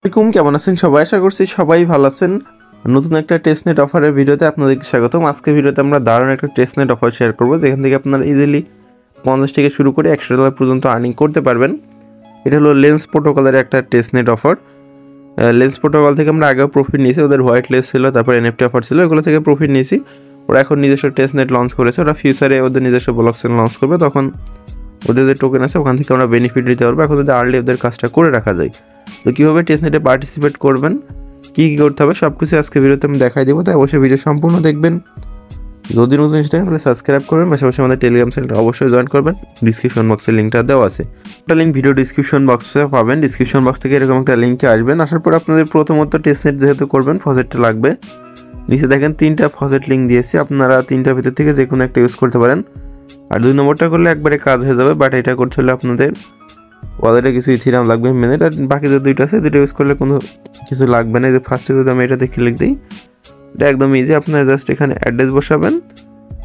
আসসালামু আলাইকুম, কেমন আছেন সবাই? আশা করছি সবাই ভালো আছেন। নতুন একটা টেস্টনেট অফারের ভিডিওতে আপনাদেরকে স্বাগতম। আজকের ভিডিওতে আমরা দারুণ একটা টেস্টনেট অফার শেয়ার করব, যেখান থেকে আপনারা ইজিলি 50 থেকে শুরু করে $100 পর্যন্ত আর্নিং করতে পারবেন। এটা হলো লেন্স প্রোটোকলের একটা টেস্টনেট অফার। লেন্স প্রোটোকল থেকে আমরা আগেও প্রফিট নিয়েছি, ওদের হোয়াইট লেস ছিল, তারপর এনএফটি অফার ছিল, এগুলো থেকে প্রফিট নিয়েছি। ওরা এখন নিজস্ব টেস্টনেট লঞ্চ করেছে, ওরা ফিউচারে ওদের নিজস্ব ব্লকচেন লঞ্চ করবে, তখন ওদের যে টোকেন আছে ওখান থেকে আমরা বেনিফিট নিতে পারবো। এখন যদি আর্লি ওদের কাজটা করে রাখা যায়, তো কীভাবে টেস্টনেটে পার্টিসিপেট করবেন, কী কী করতে হবে সব কিছু আজকে ভিডিওতে আমি দেখাই দেবো, তাই অবশ্যই ভিডিও সম্পূর্ণ দেখবেন। যদি নতুন এসে থাকেন তাহলে সাবস্ক্রাইব করবেন, পাশাপাশি আমাদের টেলিগ্রাম চ্যানেলটা অবশ্যই জয়েন করবেন। ডিসক্রিপশন বক্সে লিঙ্কটা দেওয়া আছে, একটা লিঙ্ক ভিডিও ডিসক্রিপশন বক্সে পাবেন। ডিসক্রিপশন বক্স থেকে এরকম একটা লিঙ্কে আসবেন। আসার পর আপনাদের প্রথমত টেস্টনেট যেহেতু করবেন, ফজেটটা লাগবে। নিচে দেখেন 3টা ফজেট লিঙ্ক দিয়েছি, আপনারা 3টার ভিতর থেকে যে কোনো একটা ইউজ করতে পারেন। আর 2 নম্বরটা করলে একবারে কাজ হয়ে যাবে, বাট এটা করতে হলে আপনাদের ওয়ালেটে কিছু ইথিরিয়াম লাগবে মিনিট। আর বাকি যে 2টা আছে, 2টা ইউজ করলে কোনো কিছু লাগবে না। যে ফার্স্টে যদি আমি এটাতে ক্লিক দিই, এটা একদম ইজি। আপনারা জাস্ট এখানে অ্যাড্রেস বসাবেন,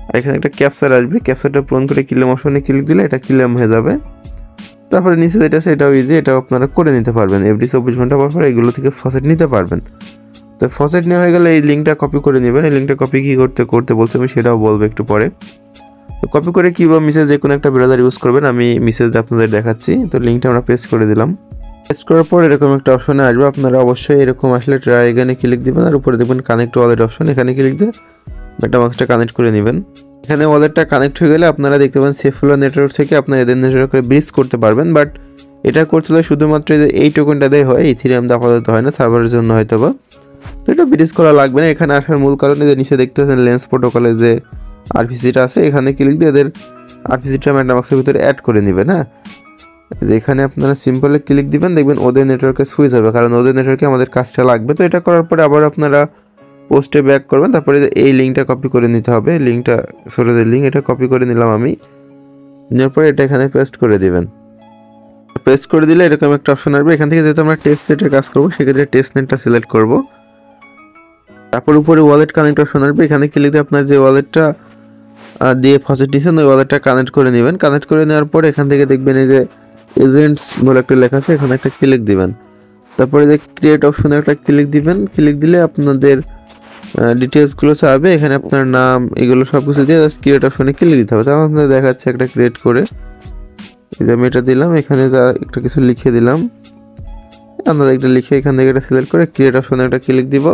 আর এখানে একটা ক্যাপচার আসবে, ক্যাপচারটা পূরণ করে ক্লেম অপশনে ক্লিক দিলে এটা ক্লেম হয়ে যাবে। তারপরে নিচে যেটা আছে এটাও ইজি, এটাও আপনারা করে নিতে পারবেন। এভরি 24 ঘন্টা পর এগুলো থেকে ফসেট নিতে পারবেন। তো ফসেট নেওয়া হয়ে গেলে এই লিঙ্কটা কপি করে নেবেন। এই লিঙ্কটা কপি কী করতে বলছে আমি সেটাও বলবো একটু পরে। তো কপি করে কীভাবে মেসেজ যে কোনো একটা ব্রাউজার ইউজ করবেন আমি মেসেজ আপনাদের দেখাচ্ছি। তো লিঙ্কটা আমরা পেস্ট করে দিলাম। পেস্ট করার পর এরকম একটা অপশনে আসবে, আপনারা অবশ্যই এরকম আসলে ট্রাই এখানে ক্লিক দিবেন, আর উপরে দেখবেন কানেক্ট ওয়ালেট অপশন, এখানে ক্লিক দিয়ে মেটামাস্কটা কানেক্ট করে নেবেন। এখানে ওয়ালেটটা কানেক্ট হয়ে গেলে আপনারা দেখতে পাবেন সেফুলা নেটওয়ার্ক থেকে আপনারা এদের নেটওয়ার্কে ব্রিজ করতে পারবেন। বাট এটা করতে হলে শুধুমাত্র যে এই টোকেনটা দেয় হয়, ইথিরিয়াম দিয়ে আপাতত হয় না, সার্ভারের জন্য হয়তো বা। তো এটা ব্রিজ করা লাগবে না। এখানে আসার মূল কারণে যে নিচে দেখতে পাচ্ছেন লেন্স প্রোটোকলে যে আরপিসিটা আছে, এখানে ক্লিক দিয়ে এদের আরপিসিটা মেটামাস্কের ভিতরে অ্যাড করে নেবেন। হ্যাঁ, এখানে আপনারা সিম্পলে ক্লিক দিবেন, দেখবেন ওদের নেটওয়ার্কে সুইচ হবে, কারণ ওদের নেটওয়ার্কে আমাদের কাজটা লাগবে। তো এটা করার পরে আবার আপনারা পোস্টে ব্যাক করবেন, তারপরে এই লিঙ্কটা কপি করে নিতে হবে। লিঙ্কটা সরোদের লিঙ্ক, এটা কপি করে নিলাম আমি। নেওয়ার পরে এটা এখানে পেস্ট করে দিবেন। পেস্ট করে দিলে এরকম একটা অপশন আসবে। এখান থেকে যেহেতু আমরা টেস্টনেটে কাজ করবো, সেক্ষেত্রে টেস্টনেটটা সিলেক্ট করব। তারপর উপরে ওয়ালেট কানেক্ট অপশন আসবে, এখানে ক্লিক দিয়ে আপনার যে ওয়ালেটটা দিয়ে ফসেট নিয়েছেন ওই ওয়ালেটটা কানেক্ট করে নেবেন। কানেক্ট করে নেওয়ার পর এখান থেকে দেখবেন এই যে এজেন্টস বলে একটা লেখা আছে, এখানে একটা ক্লিক দিবেন। তারপরে যে ক্রিয়েট অপশনে একটা ক্লিক দিবেন। ক্লিক দিলে আপনাদের ডিটেলসগুলো চাবে, এখানে আপনার নাম এগুলো সব কিছু দিয়ে জাস্ট ক্রিয়েট অপশনে ক্লিক দিতে হবে। তারপর আপনাদের দেখাচ্ছে একটা ক্রিয়েট করে, এই যে আমি এটা দিলাম, এখানে যা একটা কিছু লিখে দিলাম, আপনাদের একটা লিখে এখান থেকে এটা সিলেক্ট করে ক্রিয়েট অপশনে একটা ক্লিক দিব।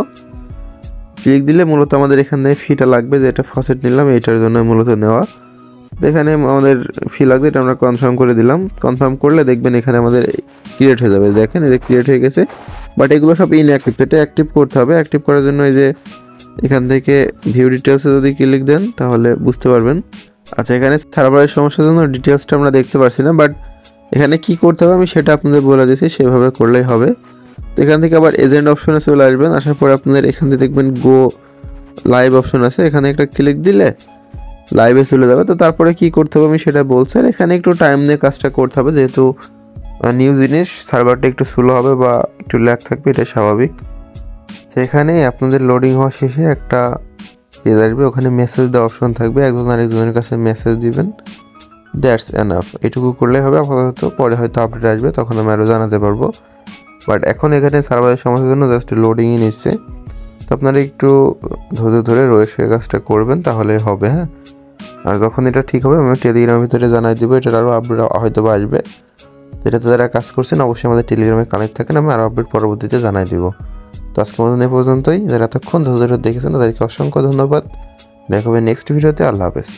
ক্লিক দিলে মূলত আমাদের এখানে ফিটা লাগবে, যে এটা ফসেট নিলাম এইটার জন্য মূলত নেওয়া। এখানে আমাদের ফি লাগবে, এটা আমরা কনফার্ম করে দিলাম। কনফার্ম করলে দেখবেন এখানে আমাদের ক্রিয়েট হয়ে যাবে। দেখেন এই যে ক্রিয়েট হয়ে গেছে, বাট এগুলো সব ইনঅ্যাক্টিভ, এটা অ্যাক্টিভ করতে হবে। অ্যাক্টিভ করার জন্য এই যে এখান থেকে ভিউ ডিটেলসে যদি ক্লিক দেন তাহলে বুঝতে পারবেন। আচ্ছা, এখানে সার্ভারের সমস্যার জন্য ডিটেলসটা আমরা দেখতে পারছি না, বাট এখানে কি করতে হবে আমি সেটা আপনাদের বলে দিচ্ছি, সেভাবে করলেই হবে। তো এখান থেকে আবার এজেন্ট অপশনে চলে আসবেন। আসার পর আপনাদের এখান থেকে দেখবেন গো লাইভ অপশন আছে, এখানে একটা ক্লিক দিলে লাইভে চলে যাবে। তো তারপরে কি করতে হবে আমি সেটা বলছি। আর এখানে একটু টাইম নিয়ে কাজটা করতে হবে, যেহেতু নিউ জিনিস, সার্ভারটা একটু স্লো হবে বা একটু ল্যাগ থাকবে, এটা স্বাভাবিক। সেখানে আপনাদের লোডিং হওয়া শেষে একটা পেজ আসবে, ওখানে মেসেজ দেওয়া অপশন থাকবে, একজন আরেকজনের কাছে মেসেজ দিবেন। দ্যাটস এনাফ, এটুকু করলেই হবে আপাতত। পরে হয়তো আপডেট আসবে, তখন আমি আরও জানাতে পারবো। বাট এখন এখানে সার্ভারের সমস্যার জন্য জাস্ট লোডিংই নিচ্ছে। তো আপনারা একটু ধৈর্য ধরে রয়েছে কাজটা করবেন, তাহলে হবে। হ্যাঁ, আর যখন এটা ঠিক হবে আমি টেলিগ্রামের ভিতরে জানাই দেবো, এটার আরও আপডেট হয়তো বা আসবে। এটাতে যারা কাজ করছেন অবশ্যই আমাদের টেলিগ্রামে কানেক্ট থাকেন, আমি আরও আপডেট পরবর্তীতে জানাই দেবো। তো আজকের মতন এ পর্যন্তই। যারা এতক্ষণ ধৈর্য ধরে দেখেছেন তাদেরকে অসংখ্য ধন্যবাদ। দেখা হবে নেক্সট ভিডিওতে। আল্লাহ হাফেজ।